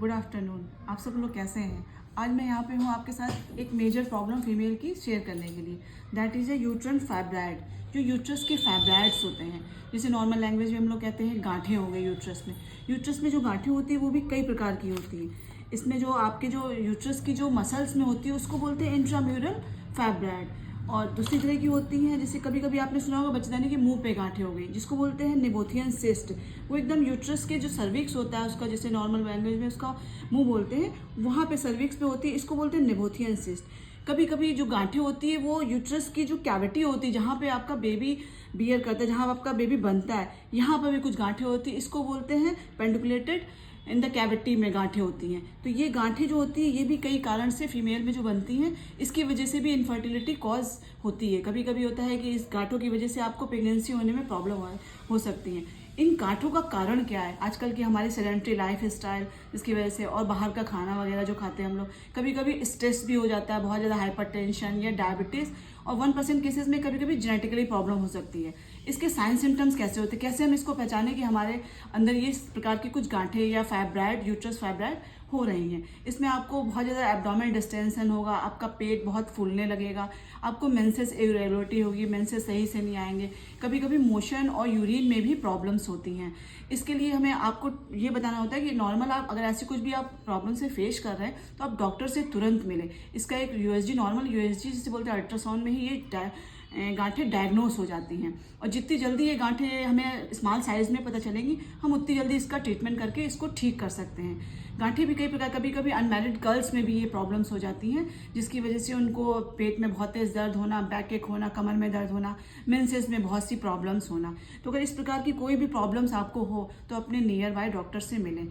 Good afternoon. आप सब लोग कैसे हैं? आज मैं यहाँ पे हूँ आपके साथ एक मेजर प्रॉब्लम फीमेल की शेयर करने के लिए। That is a uterine fibroid. जो यूट्रस के फाइब्राइड्स होते हैं, जिसे नॉर्मल लैंग्वेज में हम लोग कहते हैं गांठें हो गई यूट्रस में। यूट्रस में जो गांठें होती है वो भी कई प्रकार की होती हैं। इसमें जो आपके जो यूट्रस की जो मसल्स में होती है उसको बोलते हैं इंट्राम्यूरल फाइब्राइड। और दूसरी तरह की होती हैं, जैसे कभी कभी आपने सुना होगा बच्चेदानी के मुंह पे गांठें हो गई, जिसको बोलते हैं नेबोथियन सिस्ट। वो एकदम यूट्रस के जो सर्विक्स होता है उसका, जैसे नॉर्मल लैंग्वेज में उसका मुंह बोलते हैं, वहाँ पे सर्विक्स पे होती है, इसको बोलते हैं नेबोथियन सिस्ट। कभी कभी जो गांठें होती है वो यूट्रस की जो कैविटी होती है, जहाँ पे आपका बेबी बियर करता है, जहाँ आपका बेबी बनता है, यहाँ पर भी कुछ गांठें होती है, इसको बोलते हैं पेंडिकुलेटेड इन द कैविटी में गांठें होती हैं। तो ये गांठें जो होती है ये भी कई कारण से फीमेल में जो बनती हैं, इसकी वजह से भी इनफर्टिलिटी कॉज होती है। कभी कभी होता है कि इस गांठों की वजह से आपको प्रेगनेंसी होने में प्रॉब्लम हो सकती है। इन गांठों का कारण क्या है? आजकल की हमारी सेडेंटरी लाइफ स्टाइल, जिसकी वजह से, और बाहर का खाना वगैरह जो खाते हैं हम लोग, कभी कभी स्ट्रेस भी हो जाता है, बहुत ज़्यादा हाइपरटेंशन या डायबिटीज़, और 1% केसेस में कभी कभी जेनेटिकली प्रॉब्लम हो सकती है। इसके साइन सिम्टम्स कैसे होते हैं? कैसे हम इसको पहचानें कि हमारे अंदर ये इस प्रकार की कुछ गांठें या फाइब्राइड, यूट्रस फाइब्राइड हो रही हैं? इसमें आपको बहुत ज़्यादा एब्डोमेन डिस्टेंशन होगा, आपका पेट बहुत फूलने लगेगा, आपको मेंसेस इरेगुलरिटी होगी, मेंसेस सही से नहीं आएंगे, कभी कभी मोशन और यूरिन में भी प्रॉब्लम्स होती हैं। इसके लिए हमें आपको ये बताना होता है कि नॉर्मल आप अगर ऐसी कुछ भी आप प्रॉब्लम से फेस कर रहे हैं तो आप डॉक्टर से तुरंत मिलें। इसका एक यूएसजी, नॉर्मल यूएसजी जिसे बोलते हैं, अल्ट्रासाउंड में ही ये गांठें डायग्नोस हो जाती हैं। और जितनी जल्दी ये गांठें हमें स्मॉल साइज़ में पता चलेंगी, हम उतनी जल्दी इसका ट्रीटमेंट करके इसको ठीक कर सकते हैं। गांठें भी कई प्रकार, कभी कभी अनमैरिड गर्ल्स में भी ये प्रॉब्लम्स हो जाती हैं, जिसकी वजह से उनको पेट में बहुत तेज़ दर्द होना, बैक एक होना, कमर में दर्द होना, मेंसेस में बहुत सी प्रॉब्लम्स होना। तो अगर इस प्रकार की कोई भी प्रॉब्लम्स आपको हो तो अपने नियर बाय डॉक्टर से मिलें।